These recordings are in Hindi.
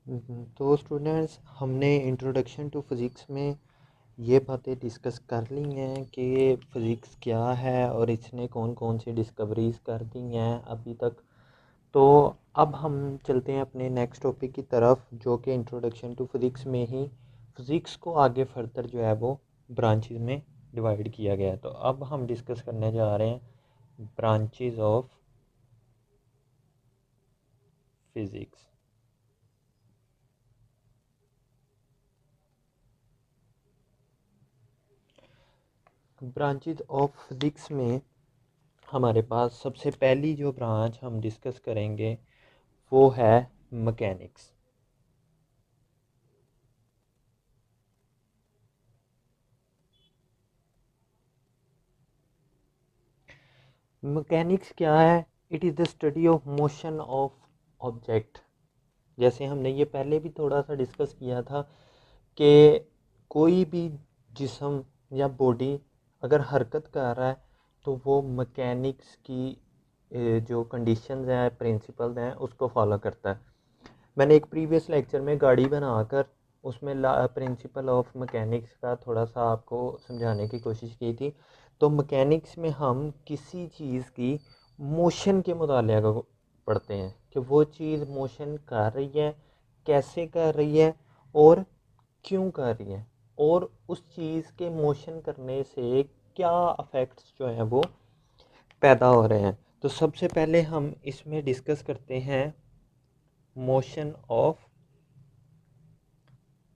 तो स्टूडेंट्स, हमने इंट्रोडक्शन टू फिज़िक्स में ये बातें डिस्कस कर ली हैं कि फ़िज़िक्स क्या है और इसने कौन कौन सी डिस्कवरीज़ कर दी हैं अभी तक। तो अब हम चलते हैं अपने नेक्स्ट टॉपिक की तरफ, जो कि इंट्रोडक्शन टू फिज़िक्स में ही फ़िज़िक्स को आगे फर्दर जो है वो ब्रांचेस में डिवाइड किया गया है। तो अब हम डिस्कस करने जा रहे हैं branches of physics. Branches of physics में हमारे पास सबसे पहली जो ब्रांच हम डिस्कस करेंगे वो है मैकेनिक्स। मैकेनिक्स क्या है? It is the study of motion of object. जैसे हमने ये पहले भी थोड़ा सा डिस्कस किया था कि कोई भी जिस्म या बॉडी अगर हरकत कर रहा है तो वो मैकेनिक्स की जो कंडीशंस हैं, प्रिंसिपल्स हैं, उसको फॉलो करता है। मैंने एक प्रीवियस लेक्चर में गाड़ी बनाकर उसमें प्रिंसिपल ऑफ मैकेनिक्स का थोड़ा सा आपको समझाने की कोशिश की थी। तो मैकेनिक्स में हम किसी चीज़ की मोशन के मुतालिक को पढ़ते हैं कि वो चीज़ मोशन कर रही है, कैसे कर रही है और क्यों कर रही है, और उस चीज़ के मोशन करने से क्या अफेक्ट्स जो हैं वो पैदा हो रहे हैं। तो सबसे पहले हम इसमें डिस्कस करते हैं मोशन ऑफ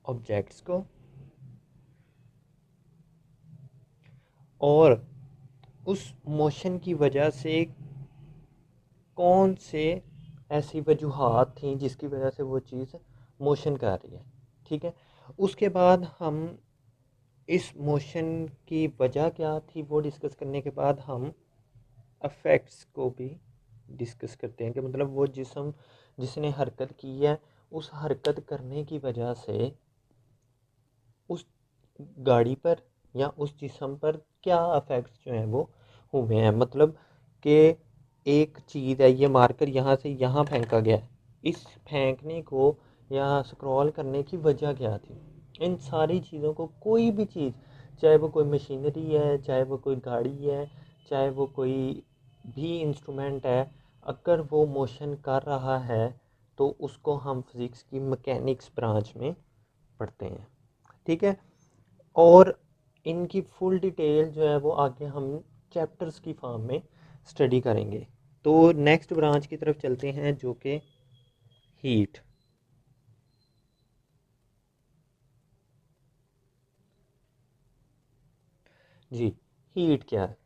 ऑब्जेक्ट्स को, और उस मोशन की वजह से कौन से ऐसी वजूहात थी जिसकी वजह से वो चीज़ मोशन कर रही है। ठीक है। उसके बाद हम इस मोशन की वजह क्या थी वो डिस्कस करने के बाद हम अफेक्ट्स को भी डिस्कस करते हैं कि मतलब वो जिस्म जिसने हरकत की है, उस हरकत करने की वजह से उस गाड़ी पर या उस जिस्म पर क्या अफेक्ट्स जो हैं वो हुए हैं। मतलब कि एक चीज़ है, ये मार्कर यहाँ से यहाँ फेंका गया है, इस फेंकने को या स्क्रॉल करने की वजह क्या थी। इन सारी चीज़ों को, कोई भी चीज़, चाहे वो कोई मशीनरी है, चाहे वो कोई गाड़ी है, चाहे वो कोई भी इंस्ट्रूमेंट है, अगर वो मोशन कर रहा है तो उसको हम फिज़िक्स की मैकेनिक्स ब्रांच में पढ़ते हैं। ठीक है। और इनकी फुल डिटेल जो है वो आगे हम चैप्टर्स की फॉर्म में स्टडी करेंगे। तो नेक्स्ट ब्रांच की तरफ चलते हैं, जो कि हीट। जी, हीट क्या है?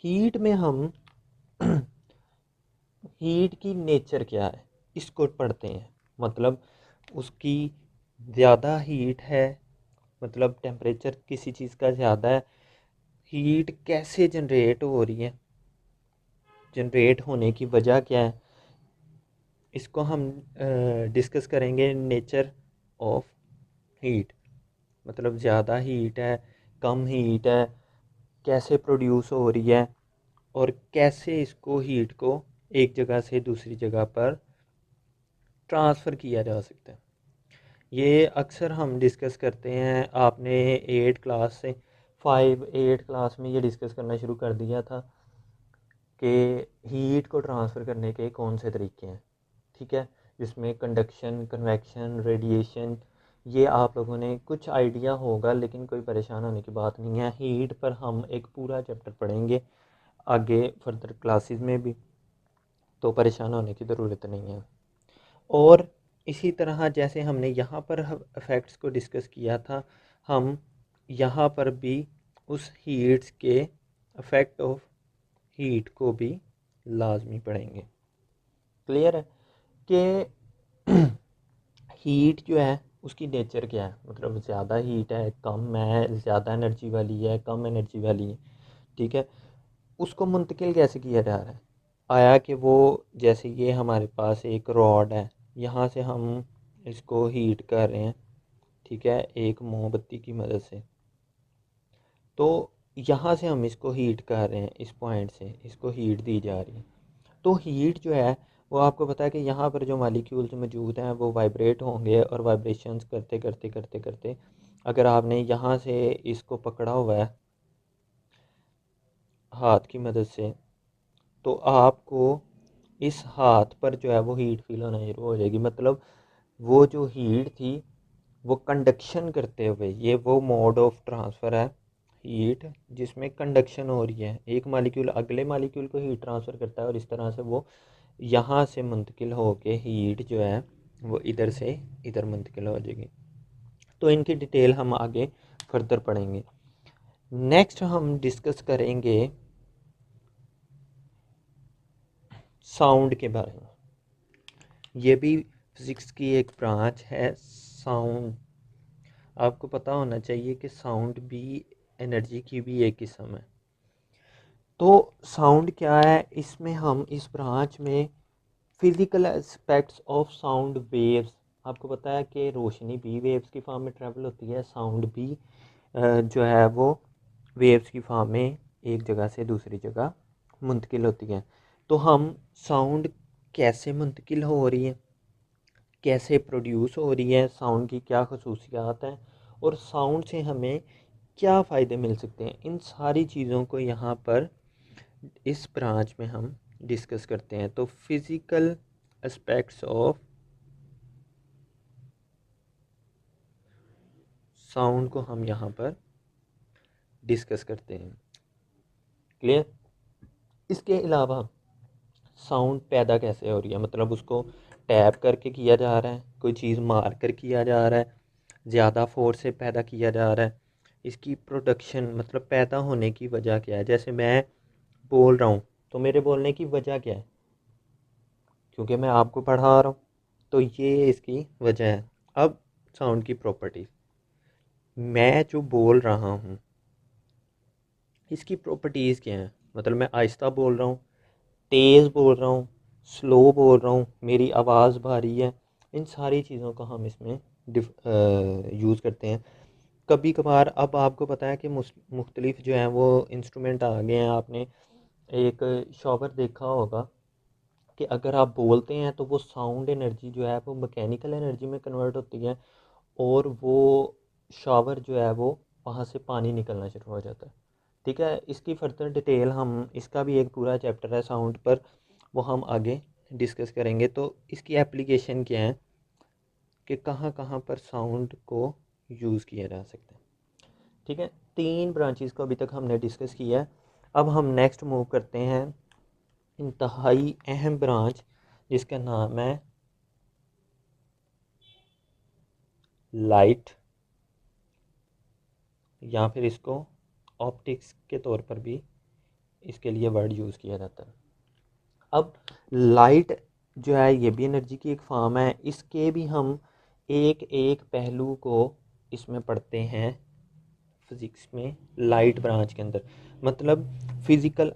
हीट में हम हीट की नेचर क्या है इसको पढ़ते हैं। मतलब उसकी ज़्यादा हीट है, मतलब टेम्परेचर किसी चीज़ का ज़्यादा है, हीट कैसे जनरेट हो रही है, जनरेट होने की वजह क्या है, इसको हम डिस्कस करेंगे। नेचर ऑफ हीट, मतलब ज़्यादा हीट है, कम हीट है, कैसे प्रोड्यूस हो रही है, और कैसे इसको हीट को एक जगह से दूसरी जगह पर ट्रांसफ़र किया जा सकता है। ये अक्सर हम डिस्कस करते हैं। आपने 8 क्लास में ये डिस्कस करना शुरू कर दिया था कि हीट को ट्रांसफ़र करने के कौन से तरीके हैं। ठीक है। जिसमें कंडक्शन, कन्वेक्शन, रेडिएशन, ये आप लोगों ने कुछ आइडिया होगा, लेकिन कोई परेशान होने की बात नहीं है। हीट पर हम एक पूरा चैप्टर पढ़ेंगे आगे फर्दर क्लासेस में भी, तो परेशान होने की ज़रूरत नहीं है। और इसी तरह जैसे हमने यहाँ पर इफ़ेक्ट्स को डिस्कस किया था, हम यहाँ पर भी उस हीट्स के इफ़ेक्ट ऑफ हीट को भी लाजमी पढ़ेंगे। क्लियर है कि हीट जो है उसकी नेचर क्या है, मतलब ज़्यादा हीट है, कम है, ज़्यादा एनर्जी वाली है, कम एनर्जी वाली है। ठीक है। उसको मुंतकिल कैसे किया जा रहा है? आया कि वो, जैसे ये हमारे पास एक रॉड है, यहाँ से हम इसको हीट कर रहे हैं। ठीक है, एक मोमबत्ती की मदद से। तो यहाँ से हम इसको हीट कर रहे हैं, इस पॉइंट से इसको हीट दी जा रही है। तो हीट जो है वो आपको पता है कि यहाँ पर जो मालिक्यूल्स मौजूद हैं वो वाइब्रेट होंगे, और वाइब्रेशंस करते करते करते करते अगर आपने यहाँ से इसको पकड़ा हुआ है हाथ की मदद से, तो आपको इस हाथ पर जो है वो हीट फील होना शुरू हो जाएगी। मतलब वो जो हीट थी वो कंडक्शन करते हुए, ये वो मोड ऑफ ट्रांसफ़र है हीट जिसमें कंडक्शन हो रही है, एक मालिक्यूल अगले मालिक्यूल को हीट ट्रांसफ़र करता है, और इस तरह से वो यहाँ से मुंतकिल होके हीट जो है वो इधर से इधर मुंतकिल हो जाएगी। तो इनकी डिटेल हम आगे फर्दर पढ़ेंगे। नेक्स्ट हम डिस्कस करेंगे साउंड के बारे में। ये भी फिज़िक्स की एक ब्रांच है, साउंड। आपको पता होना चाहिए कि साउंड भी एनर्जी की भी एक किस्म है। तो साउंड क्या है, इसमें हम इस ब्रांच में physical aspects of sound waves, आपको पता है कि रोशनी भी वेव्स की फॉर्म में ट्रैवल होती है, साउंड भी जो है वो वेव्स की फॉर्म में एक जगह से दूसरी जगह मुंतकिल होती है। तो हम साउंड कैसे मुंतकिल हो रही है, कैसे प्रोड्यूस हो रही है, साउंड की क्या खसूसियात हैं, और साउंड से हमें क्या फ़ायदे मिल सकते हैं, इन सारी चीज़ों को यहाँ पर इस ब्रांच में हम डिस्कस करते हैं। तो फिज़िकल एस्पेक्ट्स ऑफ साउंड को हम यहाँ पर डिस्कस करते हैं। क्लियर? इसके अलावा साउंड पैदा कैसे हो रही है, मतलब उसको टैप करके किया जा रहा है, कोई चीज़ मार कर किया जा रहा है, ज़्यादा फोर्स से पैदा किया जा रहा है, इसकी प्रोडक्शन मतलब पैदा होने की वजह क्या है। जैसे मैं बोल रहा हूँ तो मेरे बोलने की वजह क्या है, क्योंकि मैं आपको पढ़ा रहा हूँ, तो ये इसकी वजह है। अब साउंड की प्रॉपर्टीज, मैं जो बोल रहा हूँ इसकी प्रॉपर्टीज़ क्या हैं, मतलब मैं आहिस्ता बोल रहा हूँ, तेज़ बोल रहा हूँ, स्लो बोल रहा हूँ, मेरी आवाज़ भारी है, इन सारी चीज़ों का हम इसमें यूज़ करते हैं। कभी कभार अब आपको पता है कि मुख्तलिफ जो हैं वो इंस्ट्रूमेंट आ गए हैं। आपने एक शॉवर देखा होगा कि अगर आप बोलते हैं तो वो साउंड एनर्जी जो है वो मैकेनिकल एनर्जी में कन्वर्ट होती है, और वो शावर जो है वो वहाँ से पानी निकलना शुरू हो जाता है। ठीक है, इसकी फर्दर डिटेल हम, इसका भी एक पूरा चैप्टर है साउंड पर, वो हम आगे डिस्कस करेंगे। तो इसकी एप्लीकेशन क्या है कि कहाँ कहाँ पर साउंड को यूज़ किया जा सकता है। ठीक है, 3 ब्रांचेस को अभी तक हमने डिस्कस किया है। अब हम नेक्स्ट मूव करते हैं इंतहाई अहम ब्रांच जिसका नाम है लाइट, या फिर इसको ऑप्टिक्स के तौर पर भी इसके लिए वर्ड यूज़ किया जाता है। अब लाइट जो है ये भी एनर्जी की एक फॉर्म है, इसके भी हम एक एक पहलू को इसमें पढ़ते हैं फिज़िक्स में, लाइट ब्रांच के अंदर। मतलब physical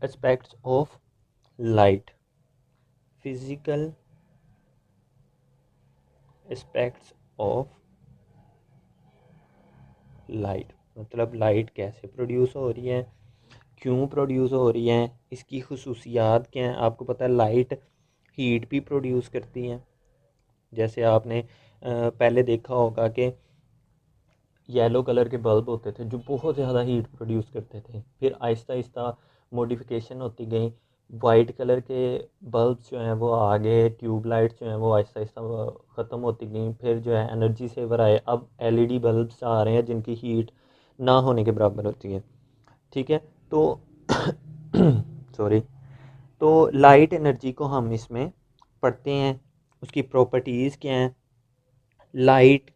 aspects of light, physical aspects of light, मतलब लाइट कैसे प्रोड्यूस हो रही है, क्यों प्रोड्यूस हो रही है, इसकी खसूसियात क्या हैं। आपको पता है लाइट हीट भी प्रोड्यूस करती है। जैसे आपने पहले देखा होगा कि येलो कलर के बल्ब होते थे जो बहुत ज़्यादा हीट प्रोड्यूस करते थे, फिर आहिस्ता आहिस्ता मॉडिफिकेशन होती गई, वाइट कलर के बल्ब्स जो हैं वो आ गए, ट्यूब लाइट्स जो हैं वो आहिस्ता आहिस्ता ख़त्म होती गई, फिर जो है एनर्जी सेवर आए, अब एलईडी बल्ब्स आ रहे हैं जिनकी हीट ना होने के बराबर होती है। ठीक है, तो सॉरी, तो लाइट एनर्जी को हम इसमें पढ़ते हैं, उसकी प्रॉपर्टीज़ क्या हैं, लाइट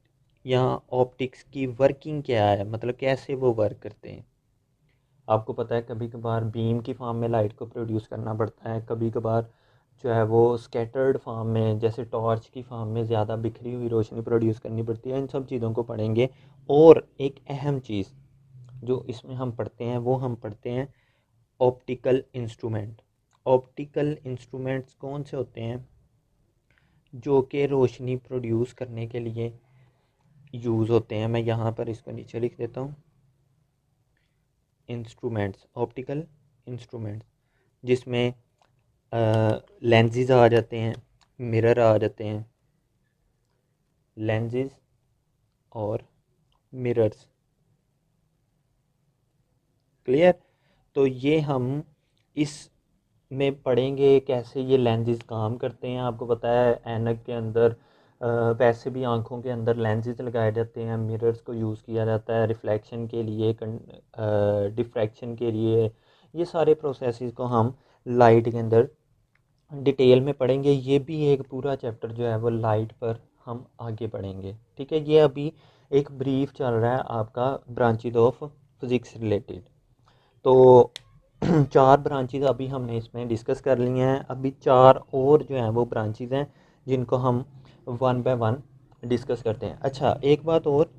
या ऑप्टिक्स की वर्किंग क्या है, मतलब कैसे वो वर्क करते हैं। आपको पता है कभी कभार बीम की फॉर्म में लाइट को प्रोड्यूस करना पड़ता है, कभी कभार जो है वो स्कैटर्ड फॉर्म में जैसे टॉर्च की फॉर्म में ज़्यादा बिखरी हुई रोशनी प्रोड्यूस करनी पड़ती है। इन सब चीज़ों को पढ़ेंगे। और एक अहम चीज़ जो इसमें हम पढ़ते हैं वो हम पढ़ते हैं ऑप्टिकल इंस्ट्रूमेंट। ऑप्टिकल इंस्ट्रूमेंट्स कौन से होते हैं जो कि रोशनी प्रोड्यूस करने के लिए यूज़ होते हैं। मैं यहाँ पर इसको नीचे लिख देता हूँ, इंस्ट्रूमेंट्स, ऑप्टिकल इंस्ट्रूमेंट्स, जिसमें लेंसेज आ जाते हैं, मिरर आ जाते हैं, लेंसेज और मिरर्स। क्लियर? तो ये हम इस में पढ़ेंगे कैसे ये लेंसेज काम करते हैं। आपको पता है ऐनक के अंदर वैसे भी आँखों के अंदर लेंसेज लगाए जाते हैं, मिरर्स को यूज़ किया जाता है रिफ्लेक्शन के लिए, डिफ्रैक्शन के लिए। ये सारे प्रोसेसेस को हम लाइट के अंदर डिटेल में पढ़ेंगे। ये भी एक पूरा चैप्टर जो है वो लाइट पर हम आगे पढ़ेंगे। ठीक है, ये अभी एक ब्रीफ चल रहा है आपका ब्रांचेज ऑफ फिज़िक्स रिलेटेड। तो 4 ब्रांचेज़ अभी हमने इसमें डिस्कस कर ली हैं। अभी 4 और जो हैं वो ब्रांचेज़ हैं जिनको हम वन बाय वन डिस्कस करते हैं। अच्छा, एक बात और,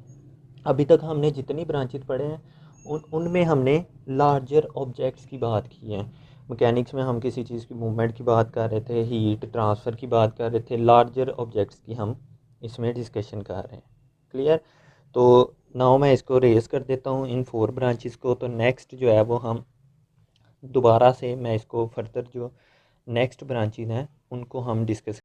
अभी तक हमने जितनी ब्रांचेज़ पढ़े हैं उनमें हमने लार्जर ऑब्जेक्ट्स की बात की है। मैकेनिक्स में हम किसी चीज़ की मूवमेंट की बात कर रहे थे, हीट ट्रांसफ़र की बात कर रहे थे, लार्जर ऑब्जेक्ट्स की हम इसमें डिस्कशन कर रहे हैं। क्लियर? तो नाउ मैं इसको रेस कर देता हूँ इन 4 ब्रांचेज़ को। तो नेक्स्ट जो है वो हम दोबारा से मैं इसको फर्दर जो नेक्स्ट ब्रांचेज़ हैं उनको हम डिस्कस